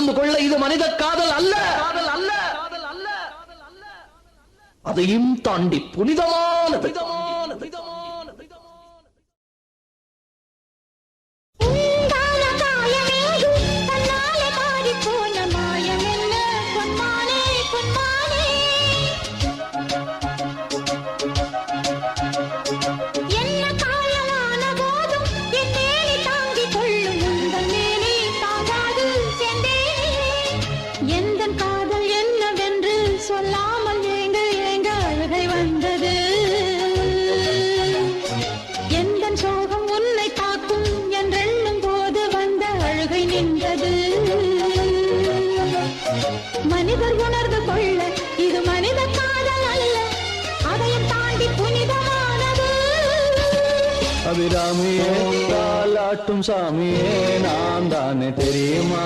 உணர்ந்து கொள்ள இது மனித காதல் அல்ல, அதையும் தாண்டி புனிதமானது. மனிதர் உணர்ந்து கொள்ள இது மனித காதல் அல்ல, அதையும் தாண்டி புனிதமானது. அபிராமியே தாலாட்டும் சாமியே நான் தானே தெரியுமா?